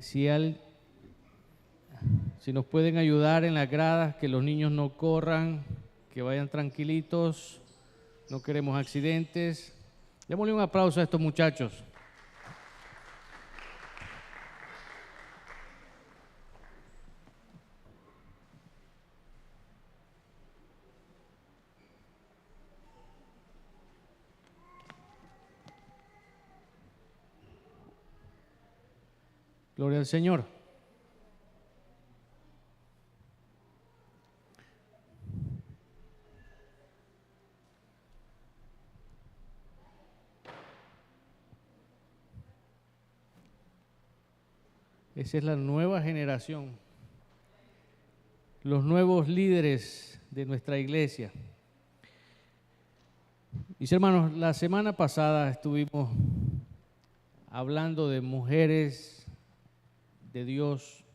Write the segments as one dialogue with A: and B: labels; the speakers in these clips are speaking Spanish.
A: si nos pueden ayudar en las gradas, que los niños no corran, que vayan tranquilitos, no queremos accidentes. Démosle un aplauso a estos muchachos. Gloria al Señor. Esa es la nueva generación, los nuevos líderes de nuestra iglesia. Mis hermanos, la semana pasada estuvimos hablando de mujeres de Dios,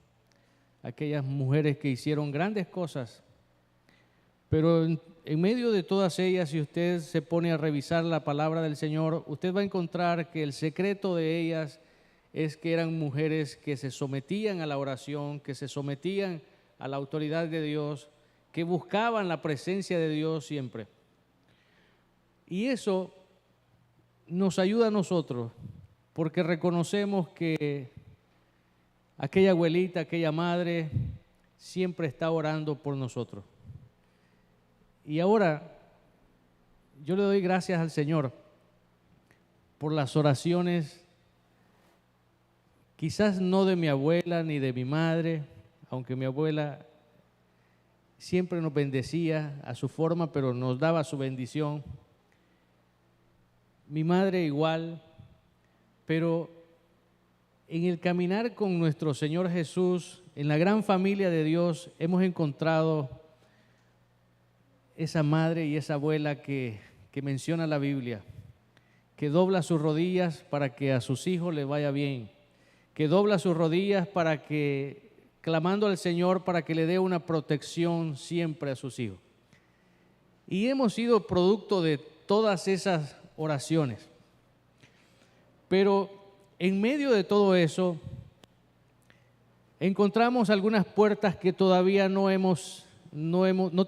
A: aquellas mujeres que hicieron grandes cosas, pero en medio de todas ellas, si usted se pone a revisar la palabra del Señor, usted va a encontrar que el secreto de ellas es que eran mujeres que se sometían a la oración, que se sometían a la autoridad de Dios, que buscaban la presencia de Dios siempre. Y eso nos ayuda a nosotros, porque reconocemos que aquella abuelita, aquella madre, siempre está orando por nosotros. Y ahora yo le doy gracias al Señor por las oraciones, quizás no de mi abuela ni de mi madre, aunque mi abuela siempre nos bendecía a su forma, pero nos daba su bendición. Mi madre igual, pero en el caminar con nuestro Señor Jesús, en la gran familia de Dios, hemos encontrado esa madre y esa abuela que menciona la Biblia, que dobla sus rodillas para que a sus hijos les vaya bien, que dobla sus rodillas para que, clamando al Señor para que le dé una protección siempre a sus hijos. Y hemos sido producto de todas esas oraciones. Pero en medio de todo eso, encontramos algunas puertas que todavía no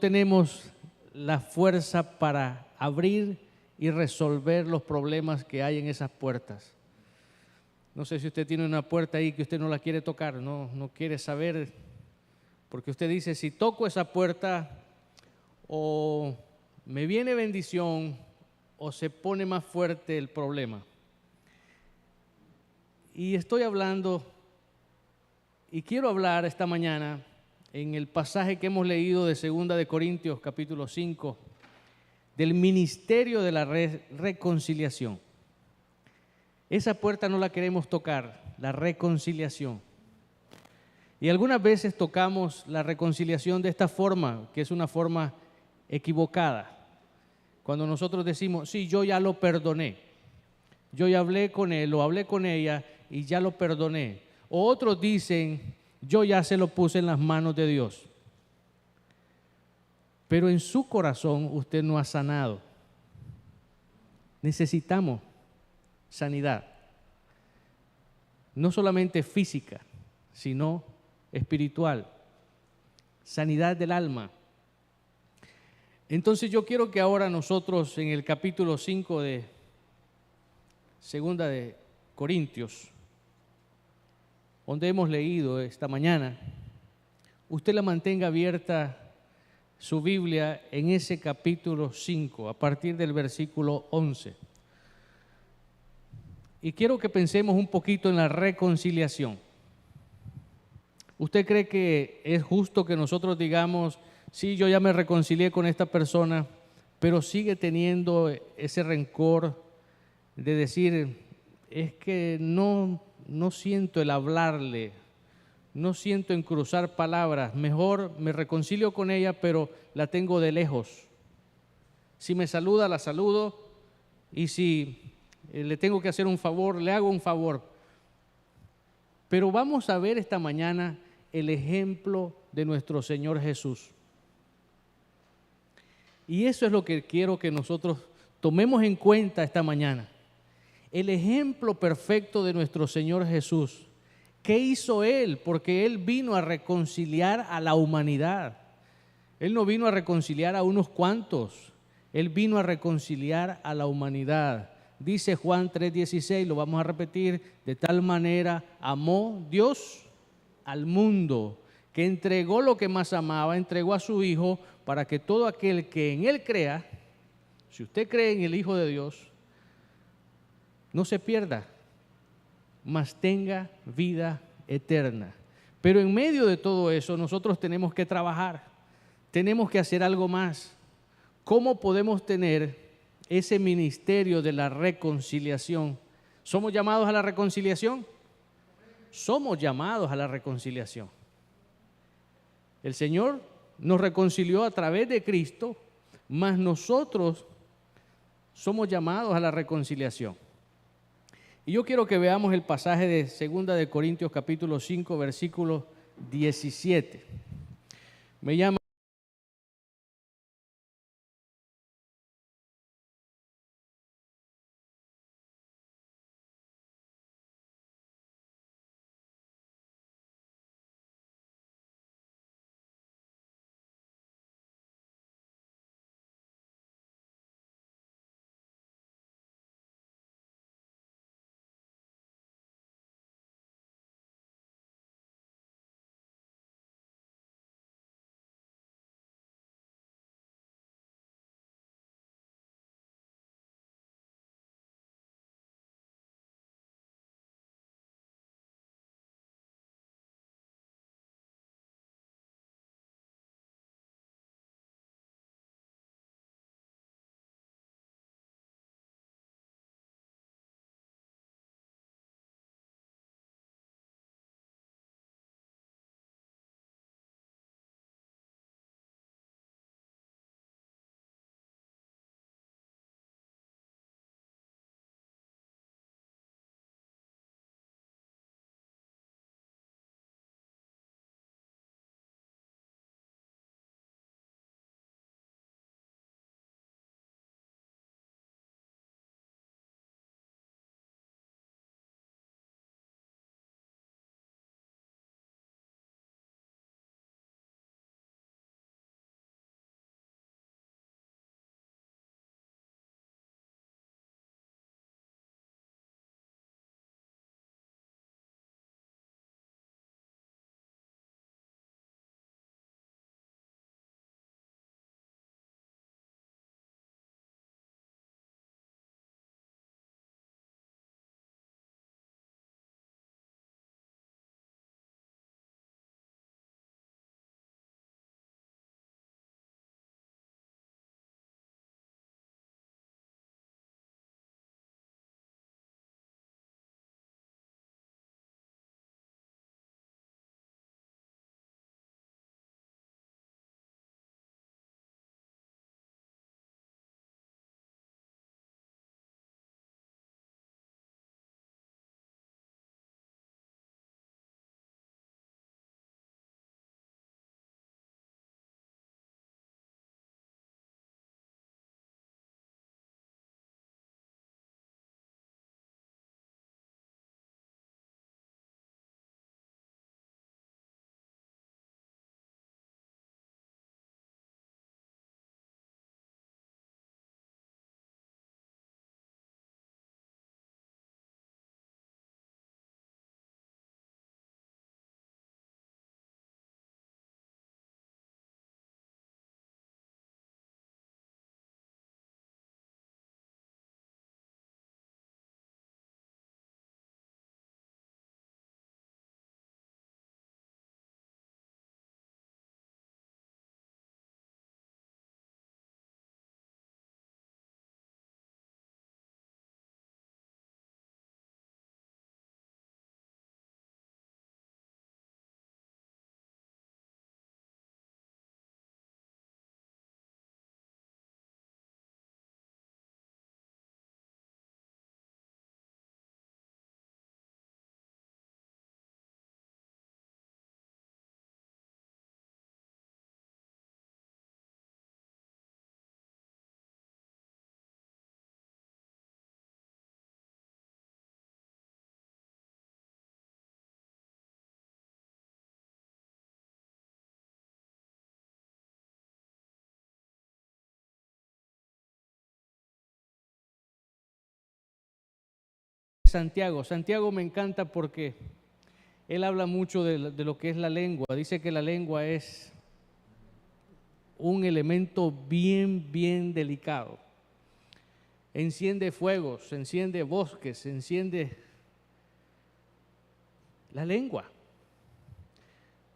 A: tenemos la fuerza para abrir y resolver los problemas que hay en esas puertas. No sé si usted tiene una puerta ahí que usted no la quiere tocar, no quiere saber, porque usted dice, si toco esa puerta, o me viene bendición, o se pone más fuerte el problema. Y estoy hablando, y quiero hablar esta mañana en el pasaje que hemos leído de 2 de Corintios, capítulo 5, del ministerio de la reconciliación. Esa puerta no la queremos tocar, la reconciliación. Y algunas veces tocamos la reconciliación de esta forma, que es una forma equivocada. Cuando nosotros decimos, sí, yo ya lo perdoné, yo ya hablé con él o hablé con ella y ya lo perdoné. O otros dicen, yo ya se lo puse en las manos de Dios. Pero en su corazón usted no ha sanado. Necesitamos sanidad, no solamente física, sino espiritual, sanidad del alma. Entonces yo quiero que ahora nosotros en el capítulo 5 de 2 de Corintios, donde hemos leído esta mañana, usted la mantenga abierta su Biblia en ese capítulo 5, a partir del versículo 11. Y quiero que pensemos un poquito en la reconciliación. ¿Usted cree que es justo que nosotros digamos, sí, yo ya me reconcilié con esta persona, pero sigue teniendo ese rencor de decir, es que no siento el hablarle, no siento en cruzar palabras, mejor me reconcilio con ella, pero la tengo de lejos? Si me saluda, la saludo, y si le tengo que hacer un favor, le hago un favor. Pero vamos a ver esta mañana el ejemplo de nuestro Señor Jesús. Y eso es lo que quiero que nosotros tomemos en cuenta esta mañana. El ejemplo perfecto de nuestro Señor Jesús ¿Qué hizo Él? Porque Él vino a reconciliar a la humanidad. Él no vino a reconciliar a unos cuantos. Él vino a reconciliar a la humanidad. Dice Juan 3:16, lo vamos a repetir: de tal manera amó Dios al mundo, que entregó lo que más amaba, entregó a su Hijo, para que todo aquel que en Él crea, si usted cree en el Hijo de Dios, no se pierda, mas tenga vida eterna. Pero en medio de todo eso nosotros tenemos que trabajar, tenemos que hacer algo más. ¿Cómo podemos tener ese ministerio de la reconciliación? ¿Somos llamados a la reconciliación? Somos llamados a la reconciliación. El Señor nos reconcilió a través de Cristo, mas nosotros somos llamados a la reconciliación. Y yo quiero que veamos el pasaje de 2 de Corintios capítulo 5, versículo 17. Me llama Santiago. Santiago me encanta porque él habla mucho de lo que es la lengua. Dice que la lengua es un elemento bien delicado. Enciende fuegos, enciende bosques, enciende la lengua.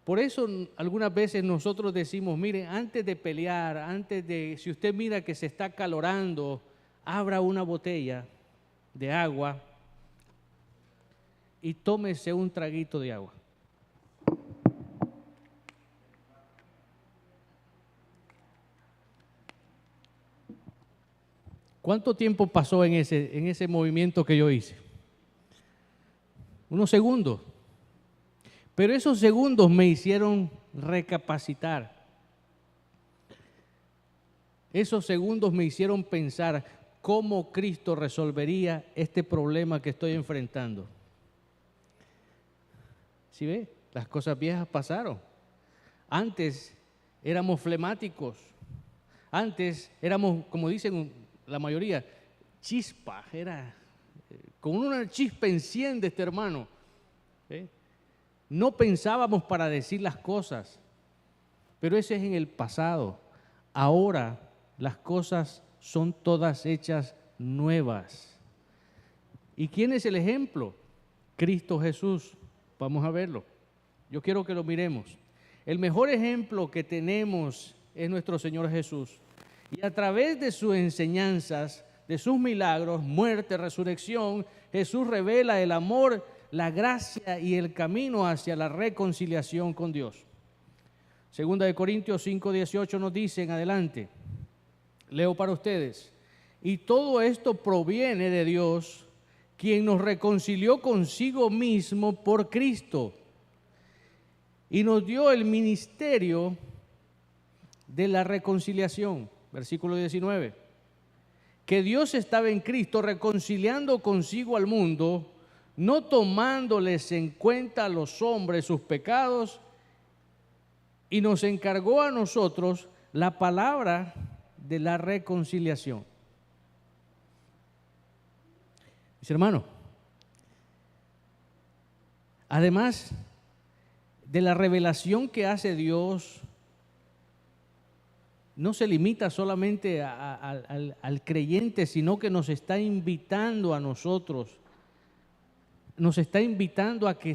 A: Por eso algunas veces nosotros decimos, mire, antes de pelear, si usted mira que se está acalorando, abra una botella de agua y tómese un traguito de agua. ¿Cuánto tiempo pasó en ese movimiento que yo hice? Unos segundos. Pero esos segundos me hicieron recapacitar. Esos segundos me hicieron pensar cómo Cristo resolvería este problema que estoy enfrentando. ¿Sí ve? Las cosas viejas pasaron. Antes éramos flemáticos. Antes éramos, como dicen la mayoría, chispa. Con una chispa enciende este hermano. No pensábamos para decir las cosas, pero ese es en el pasado. Ahora las cosas son todas hechas nuevas. ¿Y quién es el ejemplo? Cristo Jesús. Vamos a verlo. Yo quiero que lo miremos. El mejor ejemplo que tenemos es nuestro Señor Jesús. Y a través de sus enseñanzas, de sus milagros, muerte, resurrección, Jesús revela el amor, la gracia y el camino hacia la reconciliación con Dios. Segunda de Corintios 5:18 nos dice en adelante, leo para ustedes, y todo esto proviene de Dios, quien nos reconcilió consigo mismo por Cristo y nos dio el ministerio de la reconciliación. Versículo 19, que Dios estaba en Cristo reconciliando consigo al mundo, no tomándoles en cuenta a los hombres sus pecados, y nos encargó a nosotros la palabra de la reconciliación. Mis hermanos, además de la revelación que hace Dios, no se limita solamente al creyente, sino que nos está invitando a nosotros, nos está invitando a que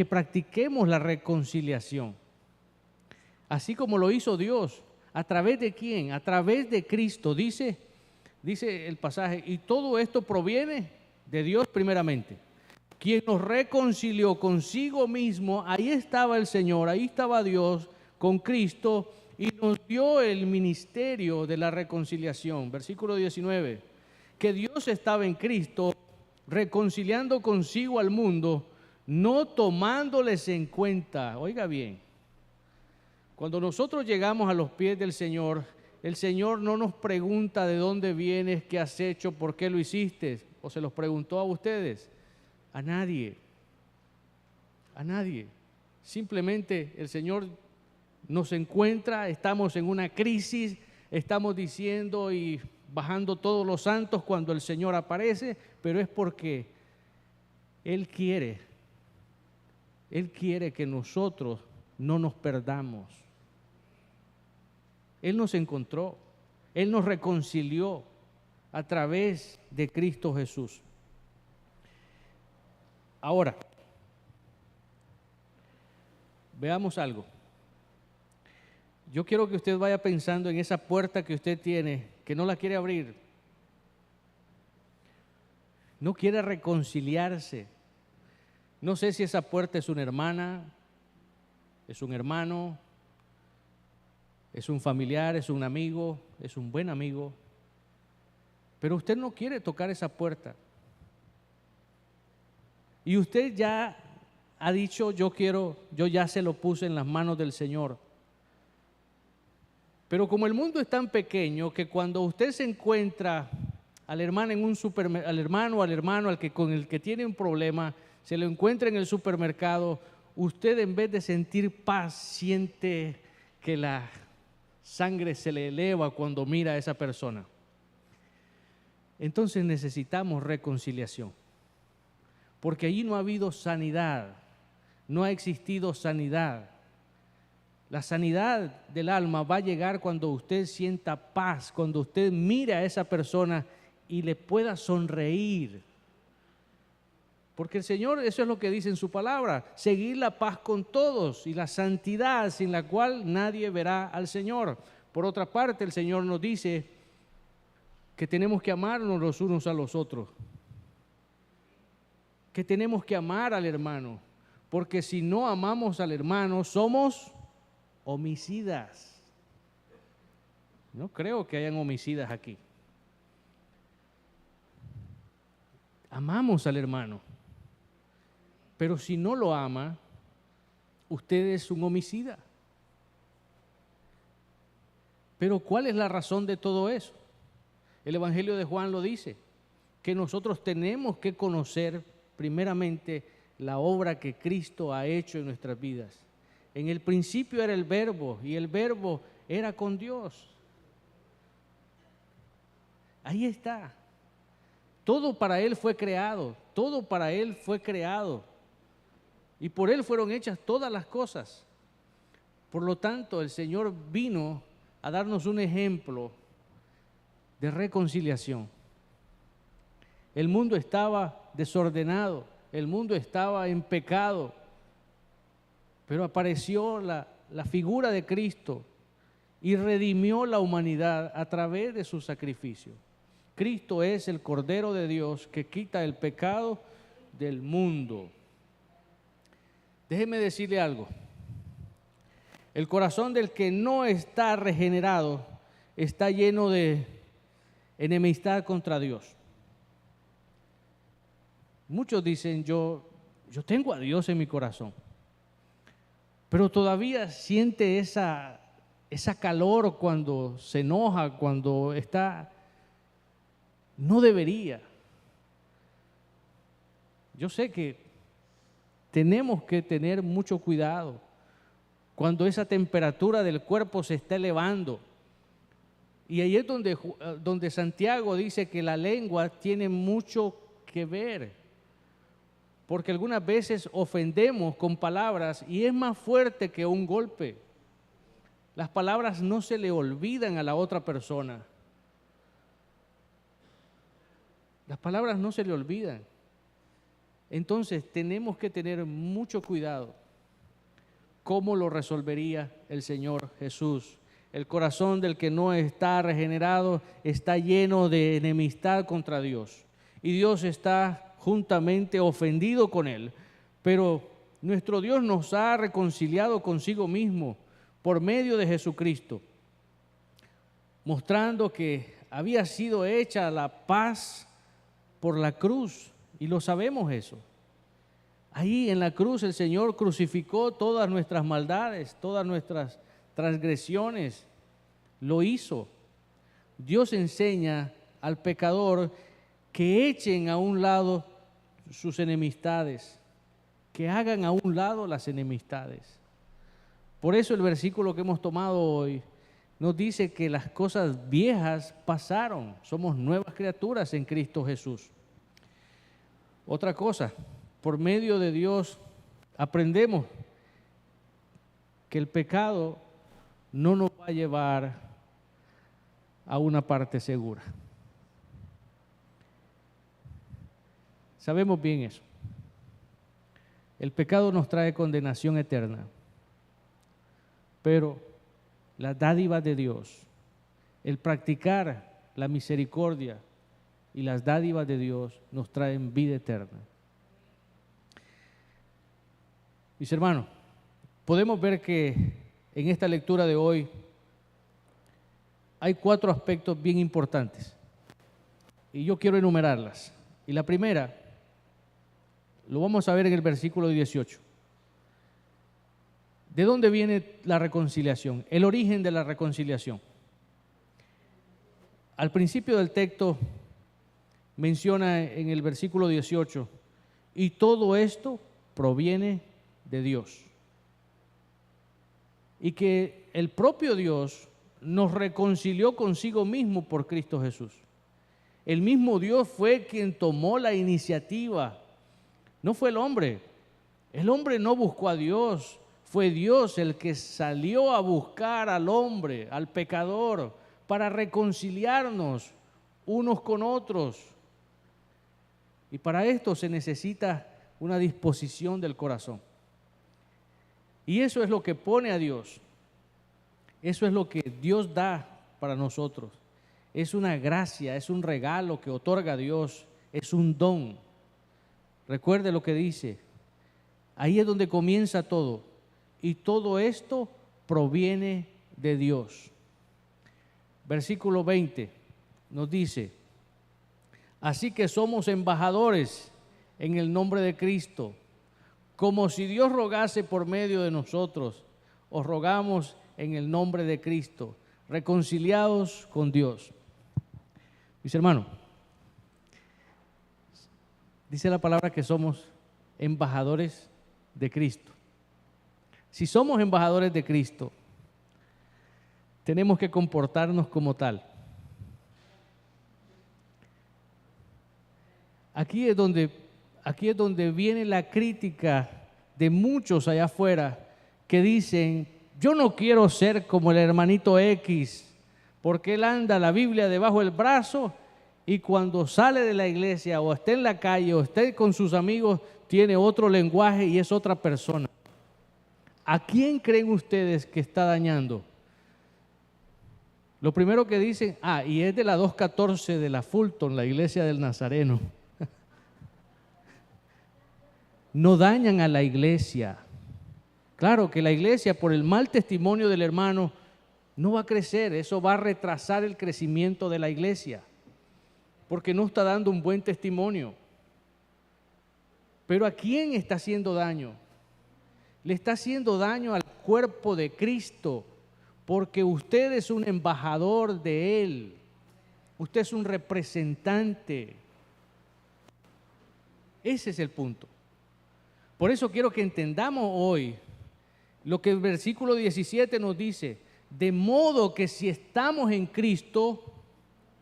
A: practiquemos la reconciliación. Así como lo hizo Dios. ¿A través de quién? A través de Cristo. Dice el pasaje, y todo esto proviene de Dios primeramente, quien nos reconcilió consigo mismo. Ahí estaba el Señor, ahí estaba Dios con Cristo, y nos dio el ministerio de la reconciliación. Versículo 19, que Dios estaba en Cristo reconciliando consigo al mundo, no tomándoles en cuenta. Oiga bien, cuando nosotros llegamos a los pies del Señor, el Señor no nos pregunta de dónde vienes, qué has hecho, por qué lo hiciste, o se los preguntó a ustedes. A nadie. Simplemente el Señor nos encuentra, estamos en una crisis, estamos diciendo y bajando todos los santos cuando el Señor aparece, pero es porque Él quiere que nosotros no nos perdamos. Él nos encontró, Él nos reconcilió a través de Cristo Jesús. Ahora, veamos algo. Yo quiero que usted vaya pensando en esa puerta que usted tiene, que no la quiere abrir. No quiere reconciliarse. No sé si esa puerta es una hermana, es un hermano, es un familiar, es un amigo, es un buen amigo. Pero usted no quiere tocar esa puerta. Y usted ya ha dicho, yo ya se lo puse en las manos del Señor. Pero como el mundo es tan pequeño que cuando usted se encuentra al hermano en un con el que tiene un problema, se lo encuentra en el supermercado, usted en vez de sentir paz siente que la sangre se le eleva cuando mira a esa persona. entonces necesitamos reconciliación, porque allí no ha habido sanidad, no ha existido sanidad. La sanidad del alma va a llegar cuando usted sienta paz, cuando usted mire a esa persona y le pueda sonreír. Porque el Señor, eso es lo que dice en su palabra, seguir la paz con todos y la santidad sin la cual nadie verá al Señor. Por otra parte, el Señor nos dice que tenemos que amarnos los unos a los otros, que tenemos que amar al hermano, porque si no amamos al hermano somos homicidas. No creo que hayan homicidas aquí. Amamos al hermano, pero si no lo ama, usted es un homicida. Pero ¿cuál es la razón de todo eso? El Evangelio de Juan lo dice, que nosotros tenemos que conocer primeramente la obra que Cristo ha hecho en nuestras vidas. En el principio era el Verbo y el Verbo era con Dios. Ahí está. Todo para Él fue creado, todo para Él fue creado. Y por Él fueron hechas todas las cosas. Por lo tanto, el Señor vino a darnos un ejemplo de reconciliación. El mundo estaba desordenado, el mundo estaba en pecado, pero apareció la figura de Cristo y redimió la humanidad a través de su sacrificio. Cristo es el Cordero de Dios que quita el pecado del mundo. Déjeme decirle algo. El corazón del que no está regenerado está lleno de enemistad contra Dios. Muchos dicen, yo tengo a Dios en mi corazón, pero todavía siente esa calor cuando se enoja, cuando está. No debería. Yo sé que tenemos que tener mucho cuidado cuando esa temperatura del cuerpo se está elevando. Y ahí es donde Santiago dice que la lengua tiene mucho que ver, porque algunas veces ofendemos con palabras y es más fuerte que un golpe. Las palabras no se le olvidan a la otra persona. Las palabras no se le olvidan. Entonces tenemos que tener mucho cuidado. ¿Cómo lo resolvería el Señor Jesús? El corazón del que no está regenerado está lleno de enemistad contra Dios. Y Dios está juntamente ofendido con él. Pero nuestro Dios nos ha reconciliado consigo mismo por medio de Jesucristo, mostrando que había sido hecha la paz por la cruz, y lo sabemos eso. Ahí en la cruz el Señor crucificó todas nuestras maldades, todas nuestras transgresiones, lo hizo. Dios enseña al pecador que echen a un lado sus enemistades, que hagan a un lado las enemistades. Por eso el versículo que hemos tomado hoy nos dice que las cosas viejas pasaron, somos nuevas criaturas en Cristo Jesús. Otra cosa, por medio de Dios aprendemos que el pecado no nos va a llevar a una parte segura. Sabemos bien eso. El pecado nos trae condenación eterna, pero la dádiva de Dios, el practicar la misericordia y las dádivas de Dios nos traen vida eterna. Mis hermanos, podemos ver que en esta lectura de hoy hay 4 aspectos bien importantes y yo quiero enumerarlas. Y la primera, lo vamos a ver en el versículo 18. ¿De dónde viene la reconciliación? El origen de la reconciliación. Al principio del texto menciona en el versículo 18, y todo esto proviene de Dios. Y que el propio Dios nos reconcilió consigo mismo por Cristo Jesús. El mismo Dios fue quien tomó la iniciativa. No fue el hombre. El hombre no buscó a Dios. Fue Dios el que salió a buscar al hombre, al pecador, para reconciliarnos unos con otros. Y para esto se necesita una disposición del corazón. Y eso es lo que pone a Dios. Eso es lo que Dios da para nosotros. Es una gracia, es un regalo que otorga Dios, es un don. Recuerde lo que dice. Ahí es donde comienza todo. Y todo esto proviene de Dios. Versículo 20 nos dice: así que somos embajadores en el nombre de Cristo, como si Dios rogase por medio de nosotros. Os rogamos en el nombre de Cristo, reconciliados con Dios. Mis hermanos, dice la palabra que somos embajadores de Cristo. Si somos embajadores de Cristo, tenemos que comportarnos como tal. Aquí es donde viene la crítica de muchos allá afuera que dicen: yo no quiero ser como el hermanito X, porque él anda la Biblia debajo del brazo y cuando sale de la iglesia o está en la calle o está con sus amigos tiene otro lenguaje y es otra persona. ¿A quién creen ustedes que está dañando? Lo primero que dicen, y es de la 214 de la Fulton, la iglesia del Nazareno. No dañan a la iglesia. Claro que la iglesia, por el mal testimonio del hermano, no va a crecer. Eso va a retrasar el crecimiento de la iglesia, porque no está dando un buen testimonio. Pero ¿a quién está haciendo daño? Le está haciendo daño al cuerpo de Cristo, porque usted es un embajador de Él. Usted es un representante. Ese es el punto. Por eso quiero que entendamos hoy lo que el versículo 17 nos dice: de modo que si estamos en Cristo,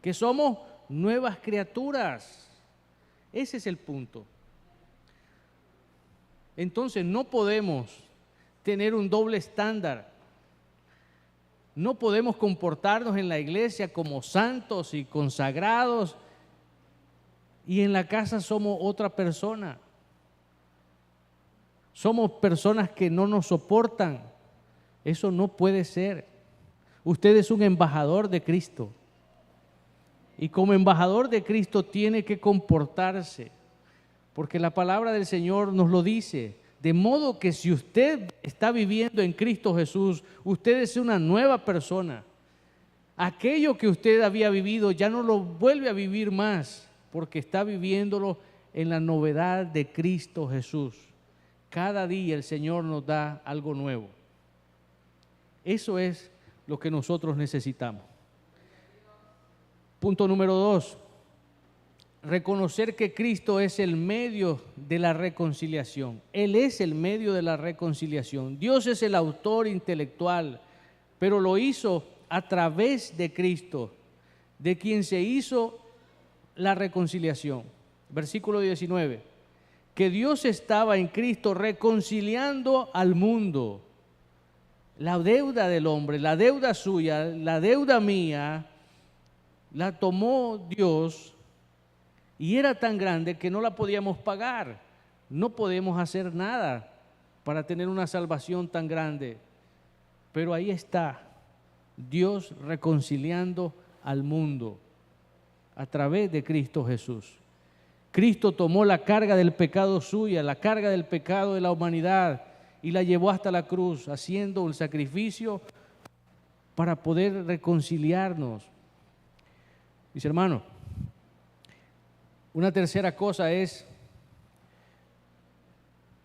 A: que somos nuevas criaturas. Ese es el punto. Entonces no podemos tener un doble estándar. No podemos comportarnos en la iglesia como santos y consagrados y en la casa somos otra persona. Somos personas que no nos soportan. Eso no puede ser. Usted es un embajador de Cristo. Y como embajador de Cristo tiene que comportarse. Porque la palabra del Señor nos lo dice. De modo que si usted está viviendo en Cristo Jesús, usted es una nueva persona. Aquello que usted había vivido ya no lo vuelve a vivir más, porque está viviéndolo en la novedad de Cristo Jesús. Cada día el Señor nos da algo nuevo. Eso es lo que nosotros necesitamos. Punto número 2. Reconocer que Cristo es el medio de la reconciliación. Él es el medio de la reconciliación. Dios es el autor intelectual, pero lo hizo a través de Cristo, de quien se hizo la reconciliación. Versículo 19. Que Dios estaba en Cristo reconciliando al mundo. La deuda del hombre, la deuda suya, la deuda mía, la tomó Dios y era tan grande que no la podíamos pagar. No podemos hacer nada para tener una salvación tan grande. Pero ahí está Dios reconciliando al mundo a través de Cristo Jesús. Cristo tomó la carga del pecado suya, la carga del pecado de la humanidad y la llevó hasta la cruz, haciendo un sacrificio para poder reconciliarnos. Mis hermanos, una tercera cosa es,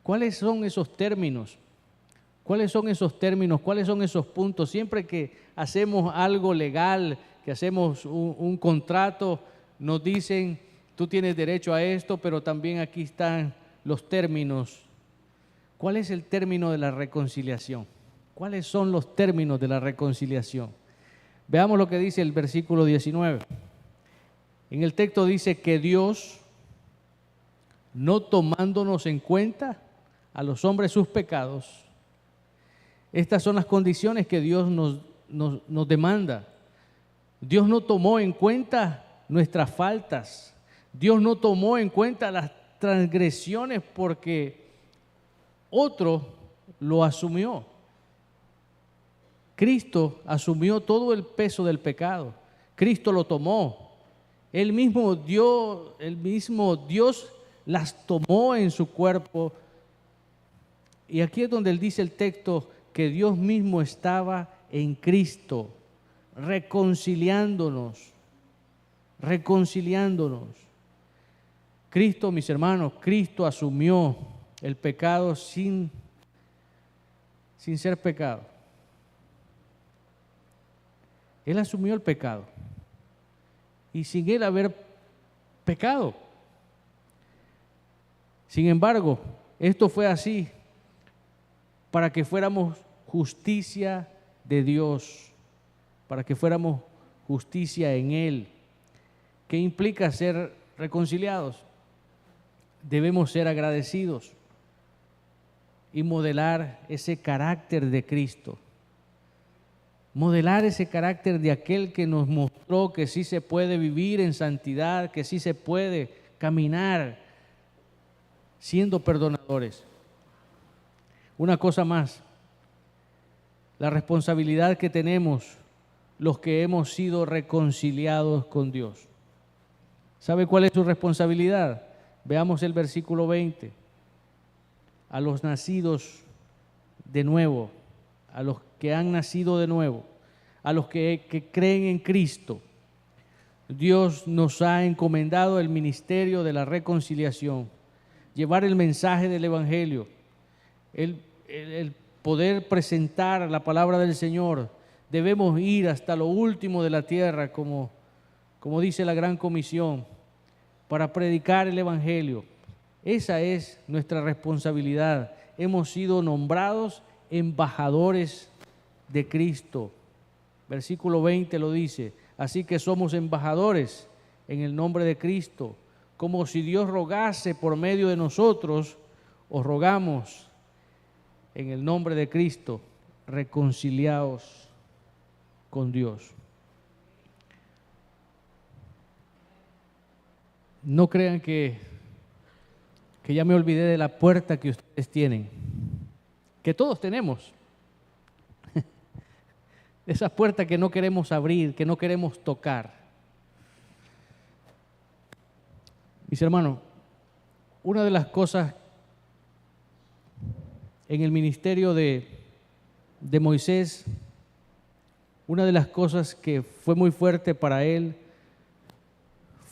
A: ¿cuáles son esos términos? ¿Cuáles son esos términos? ¿Cuáles son esos puntos? Siempre que hacemos algo legal, que hacemos un contrato, nos dicen, tú tienes derecho a esto, pero también aquí están los términos. ¿Cuál es el término de la reconciliación? ¿Cuáles son los términos de la reconciliación? Veamos lo que dice el versículo 19. En el texto dice que Dios, no tomándonos en cuenta a los hombres sus pecados, estas son las condiciones que Dios nos demanda. Dios no tomó en cuenta nuestras faltas. Dios no tomó en cuenta las transgresiones porque otro lo asumió. Cristo asumió todo el peso del pecado. Cristo lo tomó. Él mismo Dios las tomó en su cuerpo. Y aquí es donde él dice el texto que Dios mismo estaba en Cristo, reconciliándonos. Cristo, mis hermanos, Cristo asumió el pecado sin ser pecado. Él asumió el pecado y sin él haber pecado. Sin embargo, esto fue así para que fuéramos justicia de Dios, para que fuéramos justicia en Él. ¿Qué implica ser reconciliados? Debemos ser agradecidos y modelar ese carácter de Cristo. Modelar ese carácter de aquel que nos mostró que sí se puede vivir en santidad, que sí se puede caminar siendo perdonadores. Una cosa más, la responsabilidad que tenemos los que hemos sido reconciliados con Dios. ¿Sabe cuál es su responsabilidad? Veamos el versículo 20. A los nacidos de nuevo, a los que han nacido de nuevo, a los que creen en Cristo, Dios nos ha encomendado el ministerio de la reconciliación, llevar el mensaje del Evangelio, el poder presentar la palabra del Señor. Debemos ir hasta lo último de la tierra, como dice la Gran Comisión, para predicar el Evangelio. Esa es nuestra responsabilidad. Hemos sido nombrados embajadores de Cristo. Versículo 20 lo dice. Así que somos embajadores en el nombre de Cristo. Como si Dios rogase por medio de nosotros, os rogamos en el nombre de Cristo, reconciliaos con Dios. No crean que ya me olvidé de la puerta que ustedes tienen, que todos tenemos. Esa puerta que no queremos abrir, que no queremos tocar. Mis hermanos, una de las cosas en el ministerio de Moisés, una de las cosas que fue muy fuerte para él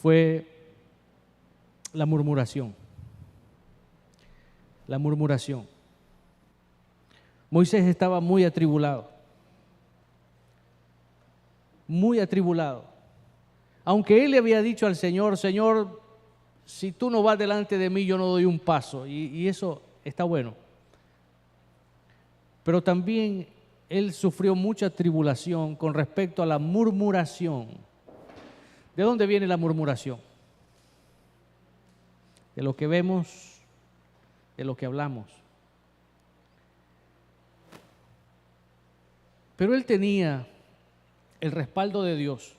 A: fue la murmuración. La murmuración. Moisés estaba muy atribulado. Muy atribulado. Aunque él le había dicho al Señor, Señor, si tú no vas delante de mí, yo no doy un paso. Y eso está bueno. Pero también él sufrió mucha tribulación con respecto a la murmuración. ¿De dónde viene la murmuración? De lo que vemos, de lo que hablamos. Pero él tenía el respaldo de Dios.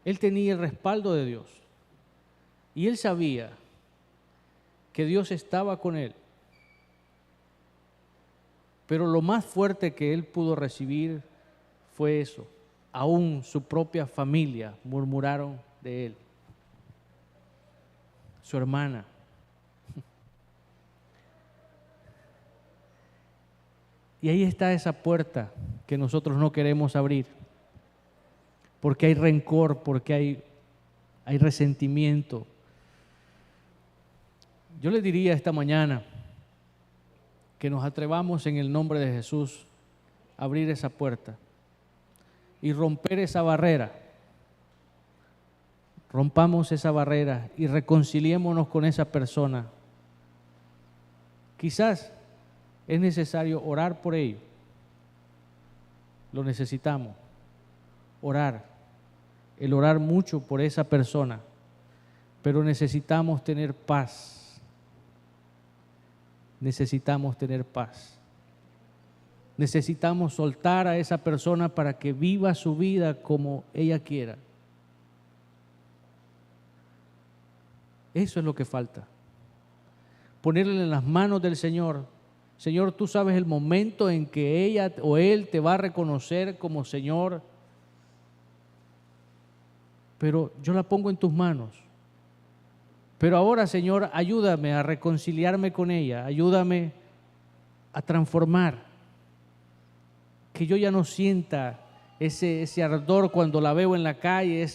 A: Él tenía el respaldo de Dios. Y él sabía que Dios estaba con él. Pero lo más fuerte que él pudo recibir fue eso. Aún su propia familia murmuraron de él. Su hermana. Y ahí está esa puerta que nosotros no queremos abrir. Porque hay rencor, porque hay resentimiento. Yo le diría esta mañana que nos atrevamos en el nombre de Jesús a abrir esa puerta y romper esa barrera. Rompamos esa barrera y reconciliémonos con esa persona. Quizás es necesario orar por ello. Lo necesitamos. Orar. el orar mucho por esa persona, pero necesitamos tener paz. Necesitamos tener paz. Necesitamos soltar a esa persona para que viva su vida como ella quiera. Eso es lo que falta. Ponerle en las manos del Señor. Señor, tú sabes el momento en que ella o él te va a reconocer como Señor, pero yo la pongo en tus manos. Pero ahora, Señor, ayúdame a reconciliarme con ella, ayúdame a transformar, que yo ya no sienta ese ardor cuando la veo en la calle,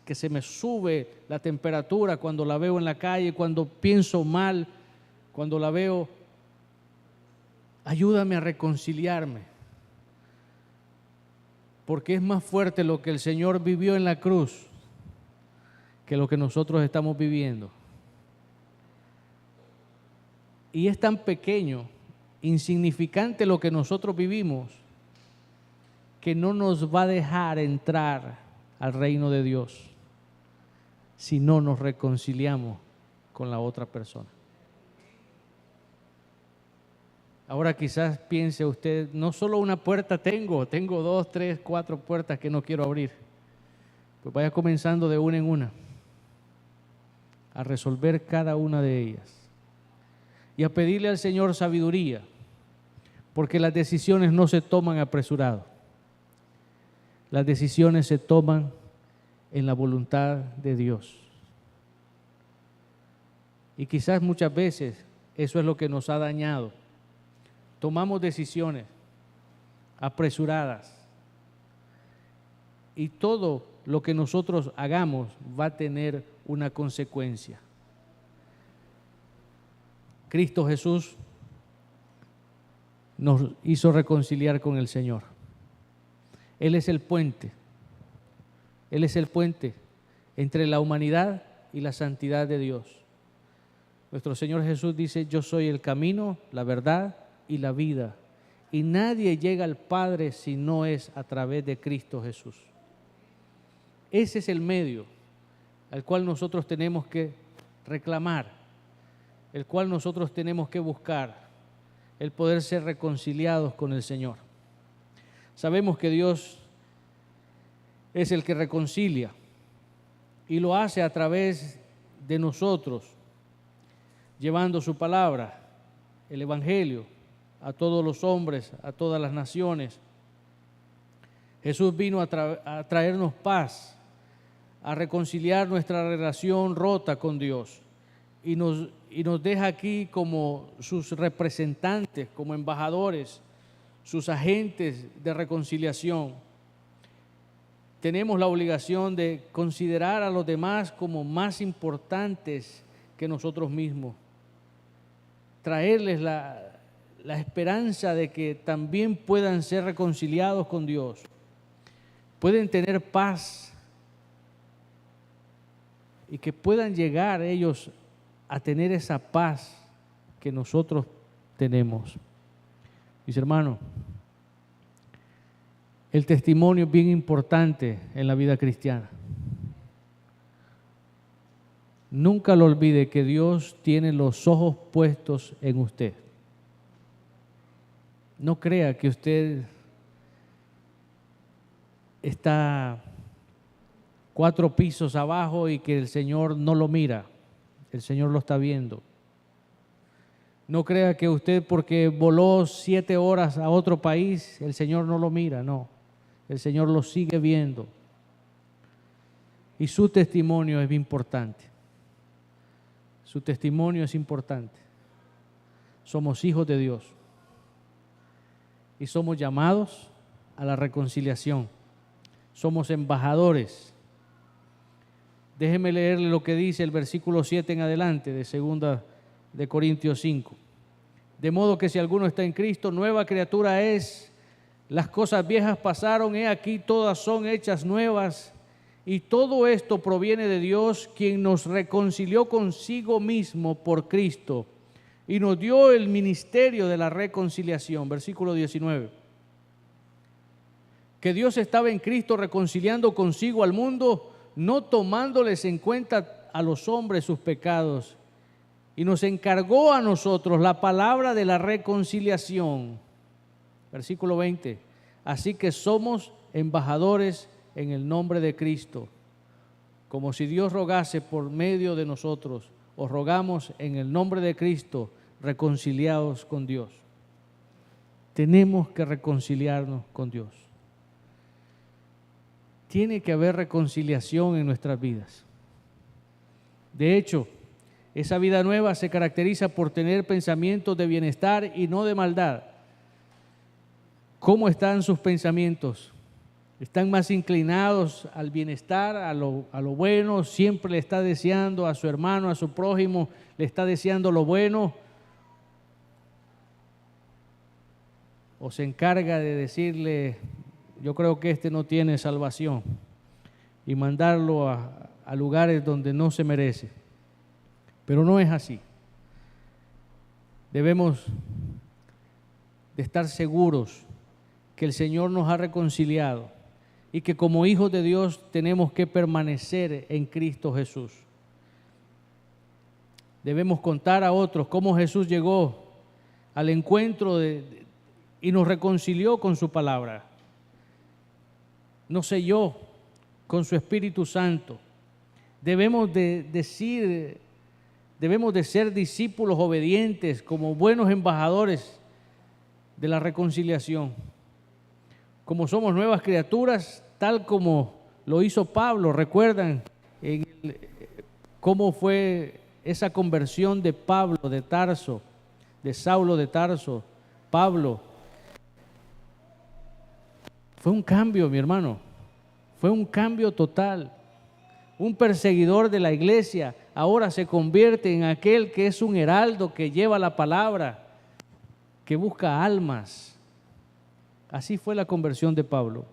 A: que se me sube la temperatura cuando la veo en la calle, cuando pienso mal, cuando la veo. Ayúdame a reconciliarme, porque es más fuerte lo que el Señor vivió en la cruz que lo que nosotros estamos viviendo. Y es tan pequeño, insignificante lo que nosotros vivimos, que no nos va a dejar entrar al reino de Dios si no nos reconciliamos con la otra persona. Ahora quizás piense usted, no solo una puerta tengo 2, 3, 4 puertas que no quiero abrir. Pues vaya comenzando de una en una a resolver cada una de ellas y a pedirle al Señor sabiduría, porque las decisiones no se toman apresuradas. Las decisiones se toman en la voluntad de Dios. Y quizás muchas veces eso es lo que nos ha dañado. Tomamos decisiones apresuradas y todo lo que nosotros hagamos va a tener una consecuencia. Cristo Jesús nos hizo reconciliar con el Señor. Él es el puente. Él es el puente entre la humanidad y la santidad de Dios. Nuestro Señor Jesús dice: yo soy el camino, la verdad y la vida, y nadie llega al Padre si no es a través de Cristo Jesús. Ese es el medio al cual nosotros tenemos que reclamar, el cual nosotros tenemos que buscar, el poder ser reconciliados con el Señor. Sabemos que Dios es el que reconcilia y lo hace a través de nosotros, llevando su palabra, el Evangelio, a todos los hombres, a todas las naciones. Jesús vino a traernos paz, a reconciliar nuestra relación rota con Dios y nos deja aquí como sus representantes, como embajadores, sus agentes de reconciliación. Tenemos la obligación de considerar a los demás como más importantes que nosotros mismos, traerles la esperanza de que también puedan ser reconciliados con Dios, pueden tener paz y que puedan llegar ellos a tener esa paz que nosotros tenemos. Mis hermanos, el testimonio es bien importante en la vida cristiana. Nunca lo olvide que Dios tiene los ojos puestos en usted. No crea que usted está 4 pisos abajo y que el Señor no lo mira. El Señor lo está viendo. No crea que usted, porque voló 7 horas a otro país, el Señor no lo mira. No, el Señor lo sigue viendo. Y su testimonio es importante. Su testimonio es importante. Somos hijos de Dios y somos llamados a la reconciliación. Somos embajadores. Déjeme leerle lo que dice el versículo 7 en adelante de 2 de Corintios 5. De modo que si alguno está en Cristo, nueva criatura es. Las cosas viejas pasaron, he aquí todas son hechas nuevas. Y todo esto proviene de Dios, quien nos reconcilió consigo mismo por Cristo y nos dio el ministerio de la reconciliación. Versículo 19. que Dios estaba en Cristo reconciliando consigo al mundo, no tomándoles en cuenta a los hombres sus pecados, y nos encargó a nosotros la palabra de la reconciliación. Versículo 20. Así que somos embajadores en el nombre de Cristo, como si Dios rogase por medio de nosotros. Os rogamos en el nombre de Cristo, reconciliados con Dios. Tenemos que reconciliarnos con Dios. Tiene que haber reconciliación en nuestras vidas. De hecho, esa vida nueva se caracteriza por tener pensamientos de bienestar y no de maldad. ¿Cómo están sus pensamientos? ¿Están más inclinados al bienestar, a lo bueno? ¿Siempre le está deseando a su hermano, a su prójimo, le está deseando lo bueno? ¿O se encarga de decirle, yo creo que este no tiene salvación, y mandarlo a lugares donde no se merece? Pero no es así. Debemos de estar seguros que el Señor nos ha reconciliado y que como hijos de Dios tenemos que permanecer en Cristo Jesús. Debemos contar a otros cómo Jesús llegó al encuentro y nos reconcilió con su palabra. Nos selló con su Espíritu Santo. Debemos de ser discípulos obedientes como buenos embajadores de la reconciliación. Como somos nuevas criaturas, tal como lo hizo Pablo. ¿Recuerdan cómo fue esa conversión de Pablo de Tarso, de Saulo de Tarso? Pablo. Fue un cambio, mi hermano. Fue un cambio total. Un perseguidor de la iglesia ahora se convierte en aquel que es un heraldo que lleva la palabra, que busca almas. Así fue la conversión de Pablo.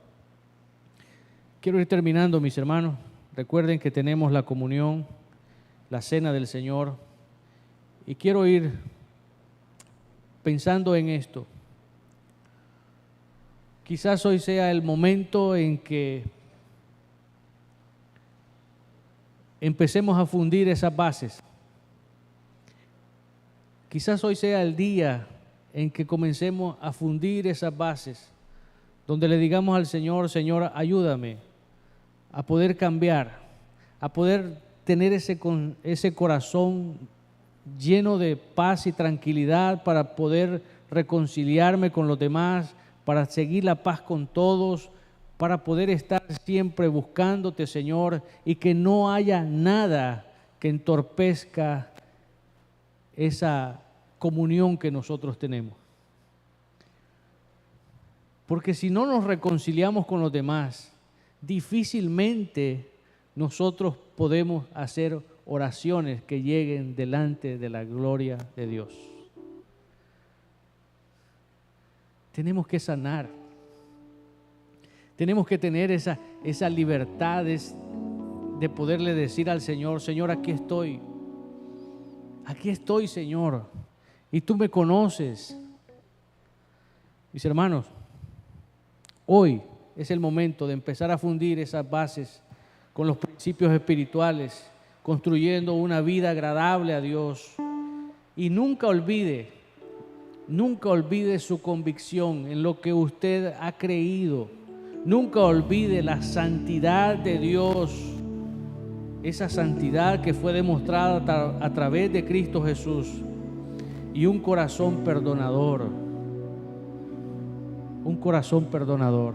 A: Quiero ir terminando, mis hermanos. Recuerden que tenemos la comunión, la cena del Señor, y quiero ir pensando en esto. Quizás hoy sea el momento en que empecemos a fundir esas bases. Quizás hoy sea el día en que comencemos a fundir esas bases, donde le digamos al Señor, Señor, ayúdame a poder cambiar, a poder tener ese corazón lleno de paz y tranquilidad para poder reconciliarme con los demás, para seguir la paz con todos, para poder estar siempre buscándote, Señor, y que no haya nada que entorpezca esa comunión que nosotros tenemos. Porque si no nos reconciliamos con los demás, difícilmente nosotros podemos hacer oraciones que lleguen delante de la gloria de Dios. Tenemos que sanar. Tenemos que tener esa libertad de poderle decir al Señor, Señor, aquí estoy, Señor, y tú me conoces. Mis hermanos, hoy es el momento de empezar a fundir esas bases con los principios espirituales, construyendo una vida agradable a Dios. Y nunca olvide su convicción en lo que usted ha creído. Nunca olvide la santidad de Dios, esa santidad que fue demostrada a través de Cristo Jesús, y un corazón perdonador. Un corazón perdonador.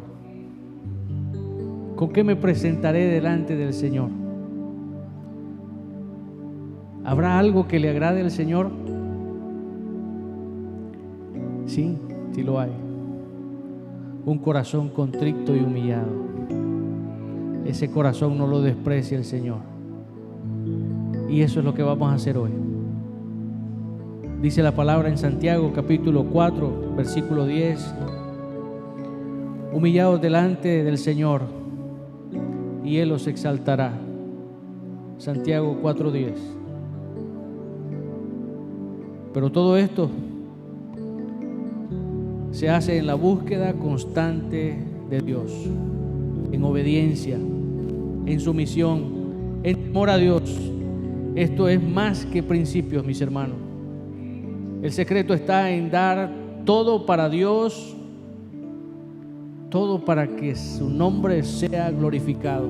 A: ¿Con qué me presentaré delante del Señor? ¿Habrá algo que le agrade al Señor? Sí, sí lo hay. Un corazón contrito y humillado. Ese corazón no lo desprecia el Señor. Y eso es lo que vamos a hacer hoy. Dice la palabra en Santiago capítulo 4, versículo 10. Humillaos delante del Señor y Él os exaltará. Santiago 4:10. Pero todo esto se hace en la búsqueda constante de Dios, en obediencia, en sumisión, en temor a Dios. Esto es más que principios, mis hermanos. El secreto está en dar todo para Dios, todo para que su nombre sea glorificado.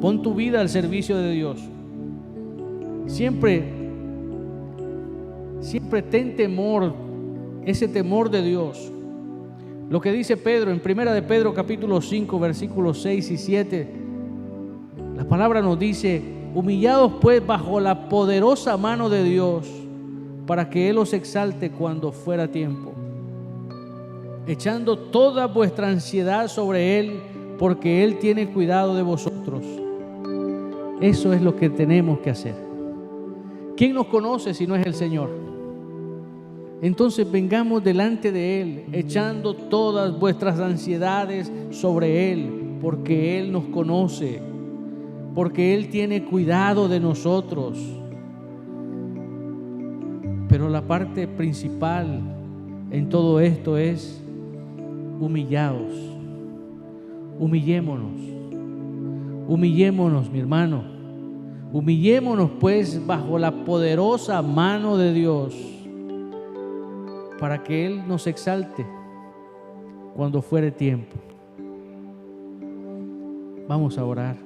A: Pon tu vida al servicio de Dios. Siempre ten temor, ese temor de Dios. Lo que dice Pedro en 1 de Pedro capítulo 5 versículos 6 y 7, la palabra nos dice: humillados pues bajo la poderosa mano de Dios, para que Él os exalte cuando fuera tiempo, echando toda vuestra ansiedad sobre Él, porque Él tiene cuidado de vosotros. Eso es lo que tenemos que hacer. ¿Quién nos conoce si no es el Señor? Entonces vengamos delante de Él, echando todas vuestras ansiedades sobre Él, porque Él nos conoce, porque Él tiene cuidado de nosotros. Pero la parte principal en todo esto es humillaos. Humillémonos, mi hermano. Humillémonos pues bajo la poderosa mano de Dios, para que Él nos exalte cuando fuere tiempo. Vamos a orar.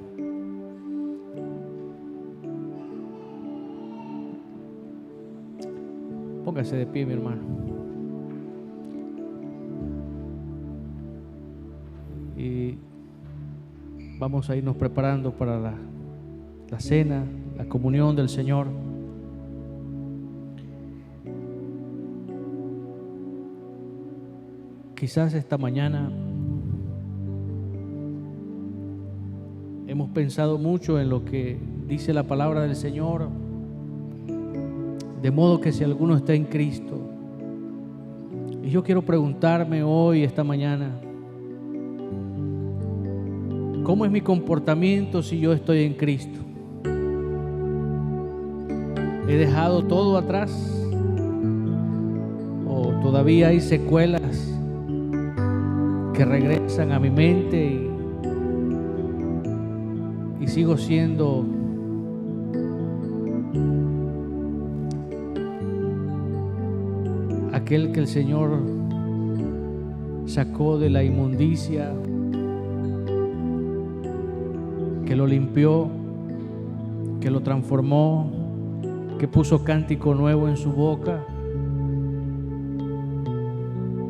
A: Póngase de pie, mi hermano. Y vamos a irnos preparando para la cena, la comunión del Señor. Quizás esta mañana hemos pensado mucho en lo que dice la palabra del Señor, de modo que si alguno está en Cristo, y yo quiero preguntarme hoy, esta mañana, ¿cómo es mi comportamiento si yo estoy en Cristo? ¿He dejado todo atrás? ¿O todavía hay secuelas que regresan a mi mente y sigo siendo aquel que el Señor sacó de la inmundicia, que lo limpió, que lo transformó, que puso cántico nuevo en su boca?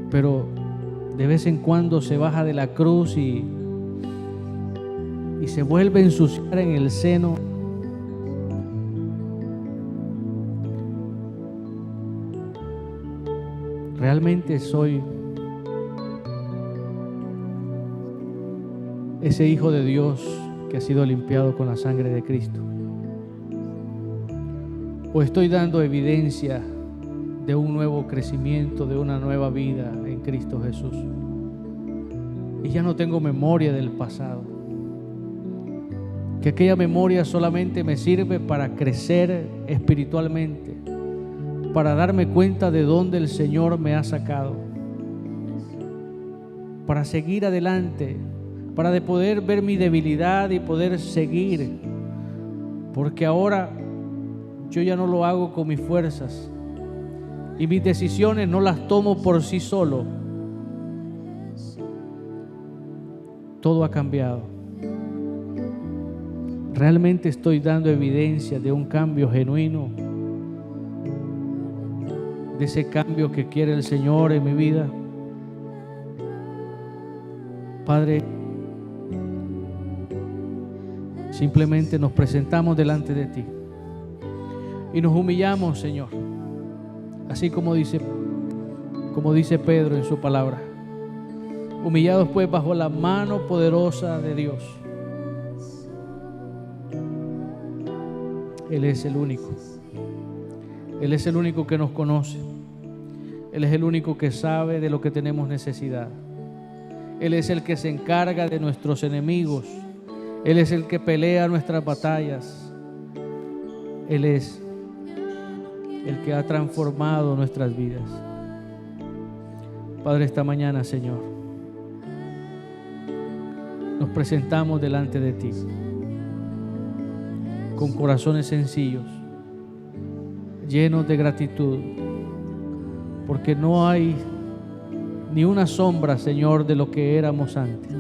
A: Pero de vez en cuando se baja de la cruz y se vuelve a ensuciar en el seno. ¿Realmente soy ese hijo de Dios que ha sido limpiado con la sangre de Cristo? ¿O estoy dando evidencia de un nuevo crecimiento, de una nueva vida en Cristo Jesús? Y ya no tengo memoria del pasado, que aquella memoria solamente me sirve para crecer espiritualmente, para darme cuenta de dónde el Señor me ha sacado, para seguir adelante, para de poder ver mi debilidad y poder seguir, porque ahora yo ya no lo hago con mis fuerzas y mis decisiones no las tomo por sí solo. Todo ha cambiado. Realmente estoy dando evidencia de un cambio genuino, de ese cambio que quiere el Señor en mi vida. Padre, simplemente nos presentamos delante de ti y nos humillamos, Señor, así como dice Pedro en su palabra. Humillados pues bajo la mano poderosa de Dios. Él es el único. Él es el único que nos conoce. Él es el único que sabe de lo que tenemos necesidad. Él es el que se encarga de nuestros enemigos. Él es el que pelea nuestras batallas. Él es el que ha transformado nuestras vidas. Padre, esta mañana, Señor, nos presentamos delante de ti con corazones sencillos, llenos de gratitud, porque no hay ni una sombra, Señor, de lo que éramos antes.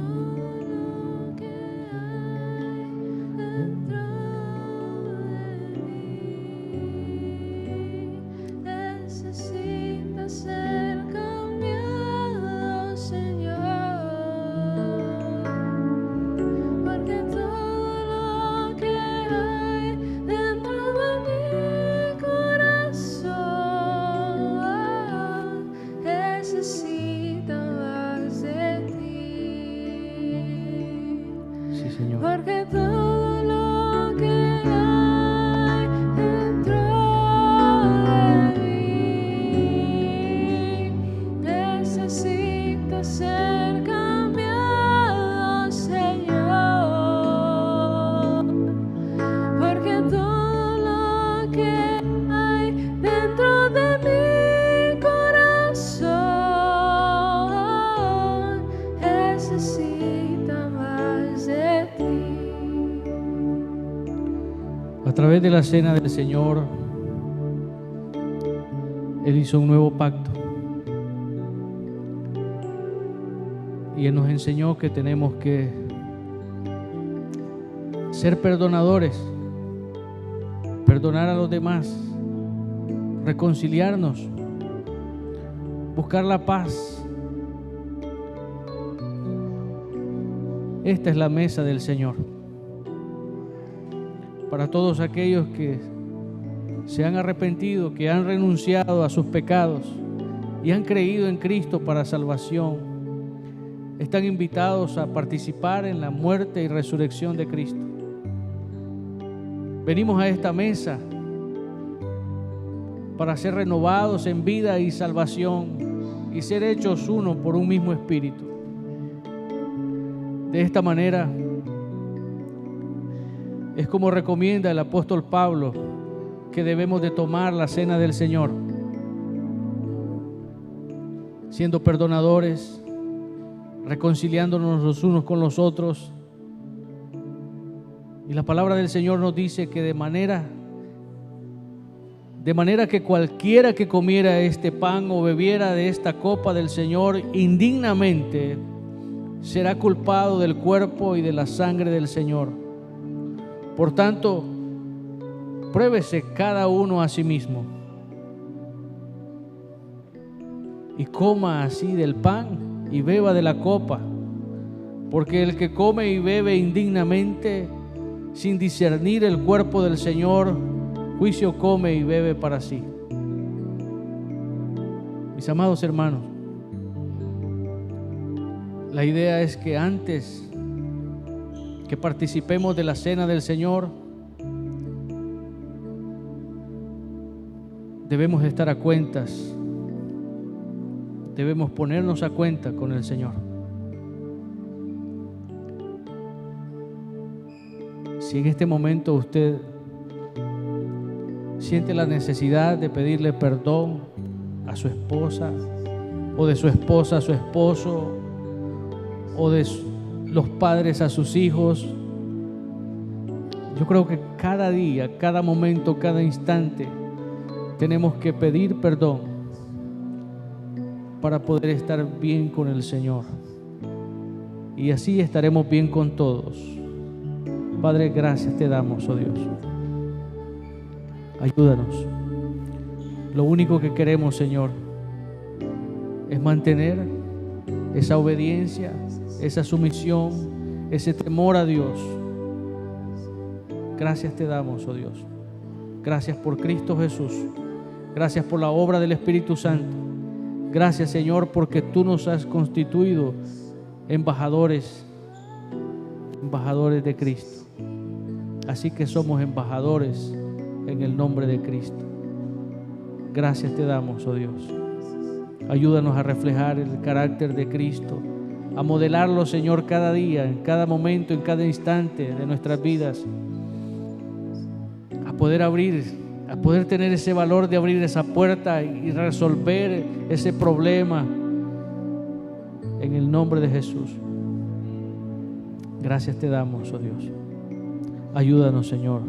B: Porque todo lo que hay dentro de mí necesita ser cambiado, Señor. Porque todo lo que hay dentro de mi corazón necesita más de ti.
A: A través de la cena del Señor, Él hizo un nuevo pacto. Y Él nos enseñó que tenemos que ser perdonadores, perdonar a los demás, reconciliarnos, buscar la paz. Esta es la mesa del Señor. Para todos aquellos que se han arrepentido, que han renunciado a sus pecados y han creído en Cristo para salvación, están invitados a participar en la muerte y resurrección de Cristo. Venimos a esta mesa para ser renovados en vida y salvación y ser hechos uno por un mismo espíritu. De esta manera es como recomienda el apóstol Pablo que debemos de tomar la cena del Señor, siendo perdonadores, reconciliándonos los unos con los otros. Y la palabra del Señor nos dice que de manera que cualquiera que comiera este pan o bebiera de esta copa del Señor indignamente será culpado del cuerpo y de la sangre del Señor. Por tanto, pruébese cada uno a sí mismo y coma así del pan y beba de la copa, porque el que come y bebe indignamente, sin discernir el cuerpo del Señor, juicio come y bebe para sí. Mis amados hermanos, la idea es que antes que participemos de la cena del Señor, debemos estar a cuentas, debemos ponernos a cuenta con el Señor. Si en este momento usted siente la necesidad de pedirle perdón a su esposa, o de su esposa a su esposo, o de los padres a sus hijos, yo creo que cada día, cada momento, cada instante tenemos que pedir perdón para poder estar bien con el Señor, y así estaremos bien con todos. Padre, gracias te damos, oh Dios. Ayúdanos. Lo único que queremos, Señor, es mantener esa obediencia, esa sumisión, ese temor a Dios. Gracias te damos, oh Dios. Gracias por Cristo Jesús. Gracias por la obra del Espíritu Santo. Gracias, Señor, porque tú nos has constituido embajadores de Cristo. Así que somos embajadores en el nombre de Cristo. Gracias te damos, oh Dios. Ayúdanos a reflejar el carácter de Cristo, a modelarlo, Señor, cada día, en cada momento, en cada instante de nuestras vidas, a poder tener ese valor de abrir esa puerta y resolver ese problema en el nombre de Jesús. Gracias te damos, oh Dios. Ayúdanos, Señor.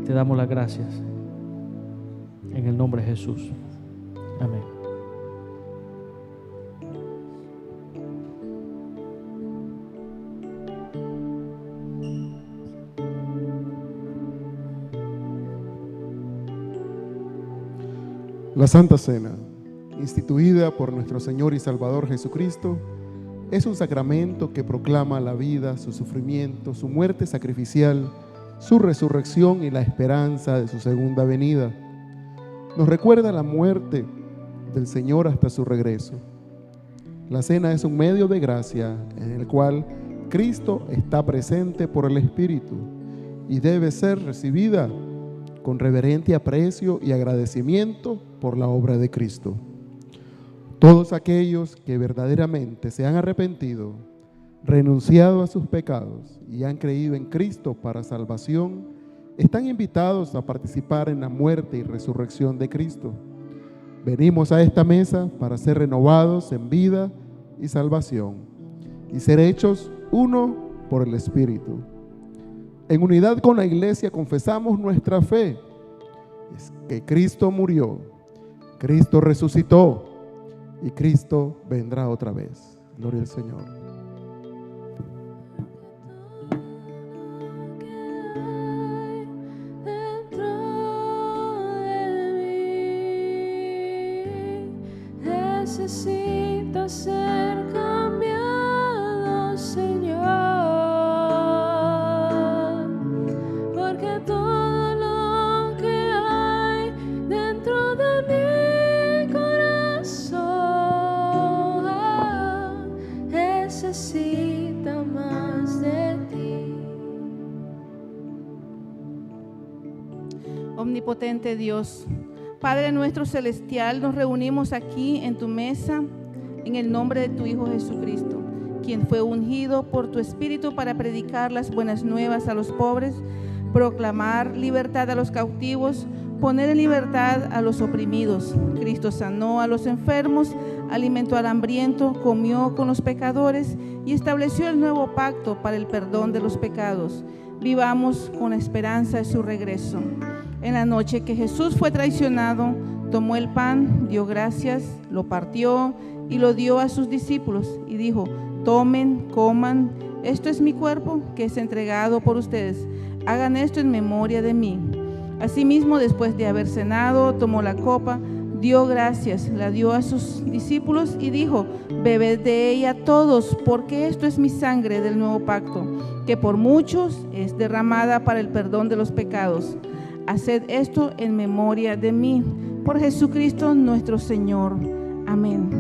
A: Te damos las gracias. En el nombre de Jesús. Amén.
C: La Santa Cena, instituida por nuestro Señor y Salvador Jesucristo, es un sacramento que proclama la vida, su sufrimiento, su muerte sacrificial, su resurrección y la esperanza de su segunda venida. Nos recuerda la muerte del Señor hasta su regreso. La cena es un medio de gracia en el cual Cristo está presente por el Espíritu y debe ser recibida con reverente aprecio y agradecimiento por la obra de Cristo. Todos aquellos que verdaderamente se han arrepentido, renunciado a sus pecados y han creído en Cristo para salvación, están invitados a participar en la muerte y resurrección de Cristo. Venimos a esta mesa para ser renovados en vida y salvación y ser hechos uno por el Espíritu. En unidad con la Iglesia confesamos nuestra fe, es que Cristo murió, Cristo resucitó y Cristo vendrá otra vez. Gloria al Señor.
B: Necesita ser cambiado, Señor, porque todo lo que hay dentro de mi corazón necesita más de ti.
D: Omnipotente Dios, Padre nuestro celestial, nos reunimos aquí en tu mesa en el nombre de tu Hijo Jesucristo, quien fue ungido por tu Espíritu para predicar las buenas nuevas a los pobres, proclamar libertad a los cautivos, poner en libertad a los oprimidos. Cristo sanó a los enfermos, alimentó al hambriento, comió con los pecadores y estableció el nuevo pacto para el perdón de los pecados. Vivamos con la esperanza de su regreso. En la noche que Jesús fue traicionado, tomó el pan, dio gracias, lo partió y lo dio a sus discípulos y dijo: tomen, coman, esto es mi cuerpo que es entregado por ustedes. Hagan esto en memoria de mí. Asimismo, después de haber cenado, tomó la copa, dio gracias, la dio a sus discípulos y dijo: bebed de ella todos, porque esto es mi sangre del nuevo pacto, que por muchos es derramada para el perdón de los pecados. Haced esto en memoria de mí, por Jesucristo nuestro Señor. Amén.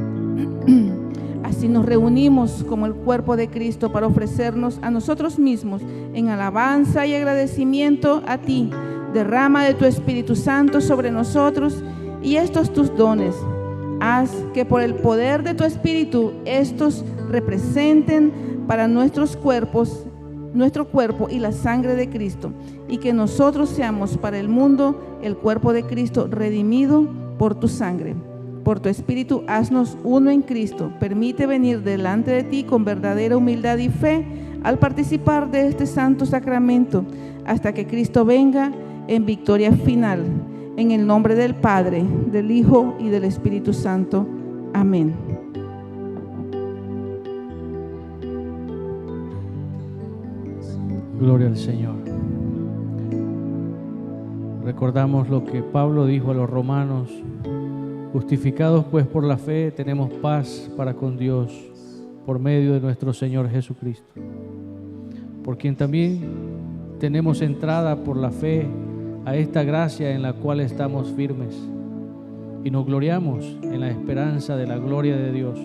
D: Así nos reunimos como el cuerpo de Cristo para ofrecernos a nosotros mismos en alabanza y agradecimiento a ti. Derrama de tu Espíritu Santo sobre nosotros y estos tus dones. Haz que por el poder de tu Espíritu estos representen para nuestro cuerpo y la sangre de Cristo, y que nosotros seamos para el mundo el cuerpo de Cristo redimido por tu sangre. Por tu Espíritu, haznos uno en Cristo. Permite venir delante de ti con verdadera humildad y fe al participar de este santo sacramento, hasta que Cristo venga en victoria final. En el nombre del Padre, del Hijo y del Espíritu Santo. Amén.
A: Gloria al Señor. Recordamos lo que Pablo dijo a los romanos: justificados pues por la fe, tenemos paz para con Dios por medio de nuestro Señor Jesucristo, por quien también tenemos entrada por la fe a esta gracia en la cual estamos firmes y nos gloriamos en la esperanza de la gloria de Dios.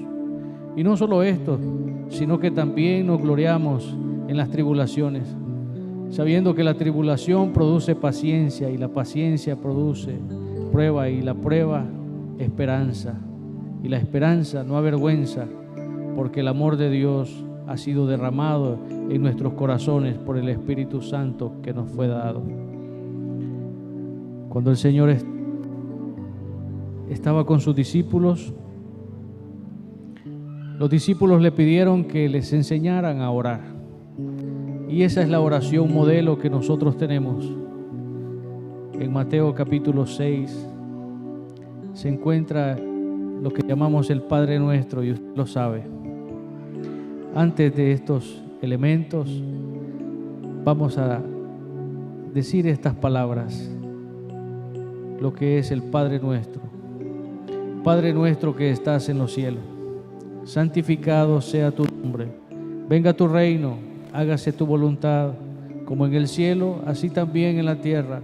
A: Y no solo esto, sino que también nos gloriamos en las tribulaciones, sabiendo que la tribulación produce paciencia y la paciencia produce prueba y la prueba esperanza, y la esperanza no avergüenza, porque el amor de Dios ha sido derramado en nuestros corazones por el Espíritu Santo que nos fue dado. Cuando el Señor estaba con sus discípulos, los discípulos le pidieron que les enseñaran a orar. Y esa es la oración modelo que nosotros tenemos. En Mateo capítulo 6 se encuentra lo que llamamos el Padre Nuestro, y usted lo sabe. Antes de estos elementos, vamos a decir estas palabras, lo que es el Padre Nuestro. Padre nuestro que estás en los cielos, santificado sea tu nombre. Venga tu reino, hágase tu voluntad, como en el cielo, así también en la tierra.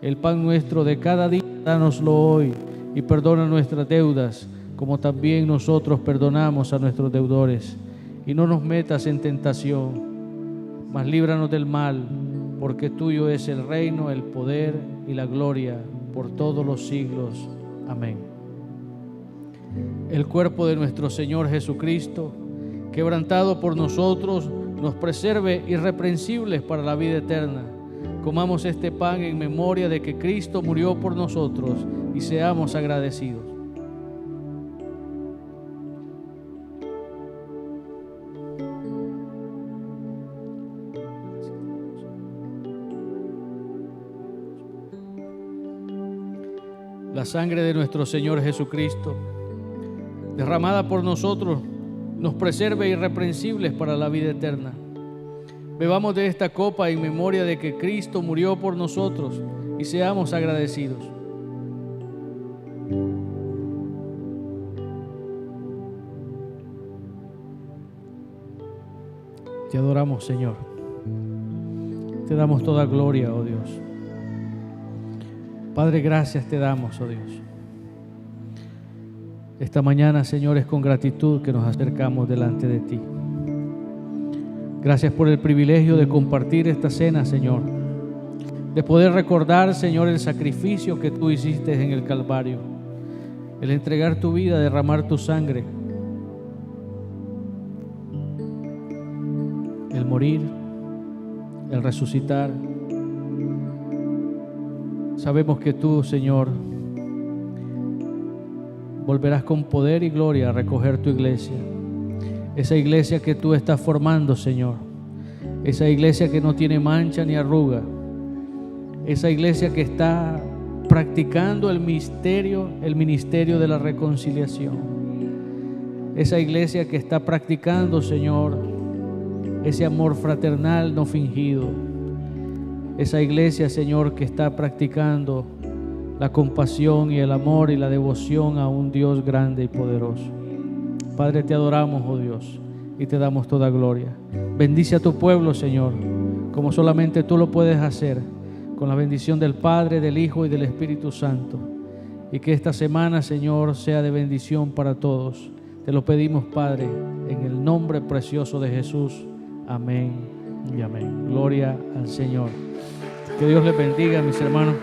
A: El pan nuestro de cada día, dánoslo hoy, y perdona nuestras deudas, como también nosotros perdonamos a nuestros deudores. Y no nos metas en tentación, mas líbranos del mal, porque tuyo es el reino, el poder y la gloria por todos los siglos. Amén. El cuerpo de nuestro Señor Jesucristo, quebrantado por nosotros, nos preserve irreprensibles para la vida eterna. Comamos este pan en memoria de que Cristo murió por nosotros y seamos agradecidos. La sangre de nuestro Señor Jesucristo, derramada por nosotros, nos preserve irreprensibles para la vida eterna. Bebamos de esta copa en memoria de que Cristo murió por nosotros y seamos agradecidos. Te adoramos, Señor. Te damos toda gloria, oh Dios. Padre, gracias te damos, oh Dios. Esta mañana, Señor, es con gratitud que nos acercamos delante de ti. Gracias por el privilegio de compartir esta cena, Señor. De poder recordar, Señor, el sacrificio que tú hiciste en el Calvario. El entregar tu vida, derramar tu sangre. El morir, el resucitar. Sabemos que tú, Señor, volverás con poder y gloria a recoger tu iglesia. Esa iglesia que tú estás formando, Señor. Esa iglesia que no tiene mancha ni arruga. Esa iglesia que está practicando el ministerio de la reconciliación. Esa iglesia que está practicando, Señor, ese amor fraternal no fingido. Esa iglesia, Señor, que está practicando la compasión y el amor y la devoción a un Dios grande y poderoso. Padre, te adoramos, oh Dios, y te damos toda gloria. Bendice a tu pueblo, Señor, como solamente tú lo puedes hacer, con la bendición del Padre, del Hijo y del Espíritu Santo. Y que esta semana, Señor, sea de bendición para todos. Te lo pedimos, Padre, en el nombre precioso de Jesús. Amén y amén. Gloria al Señor. Que Dios les bendiga, mis hermanos.